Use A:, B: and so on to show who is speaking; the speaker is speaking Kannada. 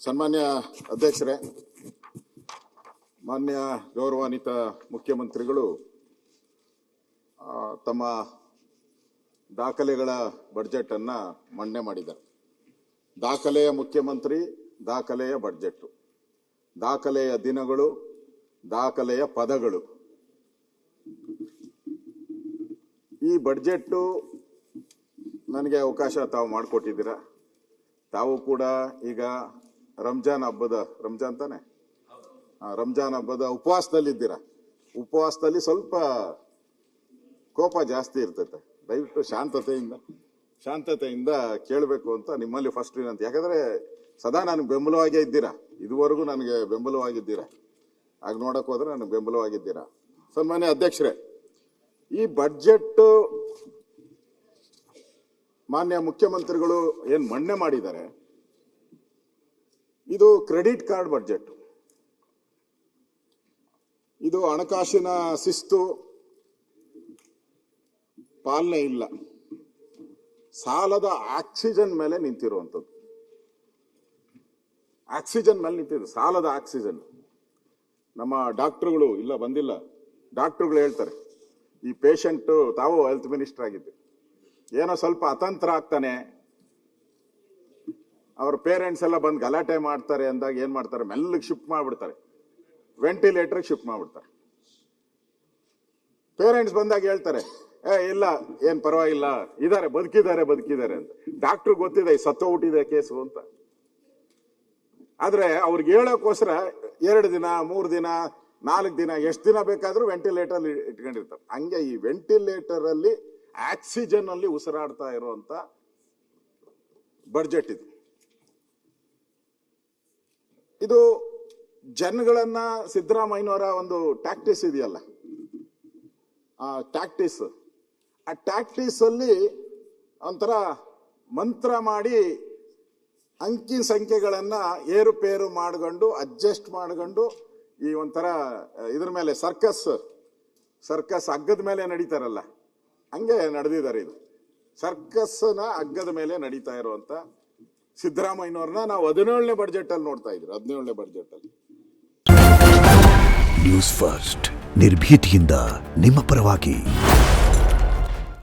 A: ಸನ್ಮಾನ್ಯ ಅಧ್ಯಕ್ಷರೇ, ಮಾನ್ಯ ಗೌರವಾನ್ವಿತ ಮುಖ್ಯಮಂತ್ರಿಗಳು ತಮ್ಮ ದಾಖಲೆಗಳ ಬಡ್ಜೆಟ್ ಅನ್ನ ಮಂಡನೆ ಮಾಡಿದ್ದಾರೆ. ದಾಖಲೆಯ ಮುಖ್ಯಮಂತ್ರಿ, ದಾಖಲೆಯ ಬಡ್ಜೆಟ್, ದಾಖಲೆಯ ದಿನಗಳು, ದಾಖಲೆಯ ಪದಗಳು. ಈ ಬಡ್ಜೆಟ್ಟು ನನಗೆ ಅವಕಾಶ ತಾವು ಮಾಡಿಕೊಟ್ಟಿದ್ದೀರಾ. ತಾವು ಕೂಡ ಈಗ ರಂಜಾನ್ ಹಬ್ಬದ ಉಪವಾಸದಲ್ಲಿದ್ದೀರಾ. ಉಪವಾಸದಲ್ಲಿ ಸ್ವಲ್ಪ ಕೋಪ ಜಾಸ್ತಿ ಇರ್ತೈತೆ. ದಯವಿಟ್ಟು ಶಾಂತತೆಯಿಂದ ಕೇಳಬೇಕು ಅಂತ ನಿಮ್ಮಲ್ಲಿ ಫಸ್ಟ್ ಏನಂತ. ಯಾಕಂದ್ರೆ ಸದಾ ನನಗೆ ಬೆಂಬಲವಾಗೇ ಇದ್ದೀರಾ, ಇದುವರೆಗೂ ನನಗೆ ಬೆಂಬಲವಾಗಿದ್ದೀರಾ. ಆಗ ನೋಡಕ್ ಹೋದ್ರೆ ನನಗೆ ಬೆಂಬಲವಾಗಿದ್ದೀರಾ. ಸನ್ಮಾನ್ಯ ಅಧ್ಯಕ್ಷರೇ, ಈ ಬಡ್ಜೆಟ್ ಮಾನ್ಯ ಮುಖ್ಯಮಂತ್ರಿಗಳು ಏನ್ ಮಂಡನೆ ಮಾಡಿದ್ದಾರೆ, ಇದು ಕ್ರೆಡಿಟ್ ಕಾರ್ಡ್ ಬಡ್ಜೆಟ್. ಇದು ಹಣಕಾಸಿನ ಶಿಸ್ತು ಪಾಲನೆ ಇಲ್ಲ, ಸಾಲದ ಆಕ್ಸಿಜನ್ ಮೇಲೆ ನಿಂತಿರುವಂಥದ್ದು. ಆಕ್ಸಿಜನ್ ಮೇಲೆ ನಿಂತಿದ್ದು, ಸಾಲದ ಆಕ್ಸಿಜನ್. ನಮ್ಮ ಡಾಕ್ಟರ್ಗಳು ಇಲ್ಲ ಬಂದಿಲ್ಲ, ಡಾಕ್ಟರ್ಗಳು ಹೇಳ್ತಾರೆ, ಈ ಪೇಷಂಟ್, ತಾವು ಹೆಲ್ತ್ ಮಿನಿಸ್ಟರ್ ಆಗಿದ್ದು, ಏನೋ ಸ್ವಲ್ಪ ಅತಂತ್ರ ಆಗ್ತಾನೆ, ಅವ್ರ ಪೇರೆಂಟ್ಸ್ ಎಲ್ಲ ಬಂದು ಗಲಾಟೆ ಮಾಡ್ತಾರೆ ಅಂದಾಗ ಏನ್ ಮಾಡ್ತಾರೆ, ಮೆಲ್ಲಗೆ ಶಿಫ್ಟ್ ಮಾಡ್ಬಿಡ್ತಾರೆ, ವೆಂಟಿಲೇಟರ್ ಶಿಫ್ಟ್ ಮಾಡ್ಬಿಡ್ತಾರೆ. ಪೇರೆಂಟ್ಸ್ ಬಂದಾಗ ಹೇಳ್ತಾರೆ, ಇಲ್ಲ ಏನ್ ಪರವಾಗಿಲ್ಲ, ಬದುಕಿದ್ದಾರೆ ಅಂತ. ಡಾಕ್ಟರ್ ಗೊತ್ತಿದೆ ಸತ್ತೋಗ್ಬಿಟ್ಟಿದೆ ಕೇಸು ಅಂತ. ಆದ್ರೆ ಅವ್ರಿಗೆ ಹೇಳೋಕ್ಕೋಸ್ಕರ 2 ದಿನ 3 ದಿನ 4 ದಿನ ಎಷ್ಟು ದಿನ ಬೇಕಾದ್ರೂ ವೆಂಟಿಲೇಟರ್ ಇಟ್ಕೊಂಡಿರ್ತಾರೆ. ಹಂಗೆ ಈ ವೆಂಟಿಲೇಟರ್ ಅಲ್ಲಿ ಆಕ್ಸಿಜನ್ ಅಲ್ಲಿ ಉಸಿರಾಡ್ತಾ ಇರುವಂತ ಬಡ್ಜೆಟ್ ಇದು. ಇದು ಜನಗಳನ್ನ ಸಿದ್ದರಾಮಯ್ಯನವರ ಒಂದು ಟ್ಯಾಕ್ಟಿಸ್ ಇದೆಯಲ್ಲ, ಆ ಟ್ಯಾಕ್ಟಿಸ್ ಅಲ್ಲಿ ಒಂಥರ ಮಂತ್ರ ಮಾಡಿ ಅಂಕಿ ಸಂಖ್ಯೆಗಳನ್ನ ಏರುಪೇರು ಮಾಡ್ಕೊಂಡು ಅಡ್ಜಸ್ಟ್ ಮಾಡ್ಕೊಂಡು ಈ ಒಂಥರ ಇದ್ರ ಮೇಲೆ ಸರ್ಕಸ್ ಹಗ್ಗದ ಮೇಲೆ ನಡೀತಾರಲ್ಲ, ಹಂಗೆ ನಡೆದಿದ್ದಾರೆ. ಇದು ಸರ್ಕಸ್ನ ಹಗ್ಗದ ಮೇಲೆ ನಡೀತಾ ಇರುವಂತ ಸಿದ್ದರಾಮಯ್ಯನವ್ರನ್ನ ನಾವು 17ನೇ ಬಡ್ಜೆಟ್ ಅಲ್ಲಿ ನೋಡ್ತಾ ಇದ್ವಿ. 17ನೇ ಬಡ್ಜೆಟ್ ಅಲ್ಲಿ
B: ನ್ಯೂಸ್ ಫಸ್ಟ್ ನಿರ್ಭೀತಿಯಿಂದ ನಿಮ್ಮ ಪರವಾಗಿ.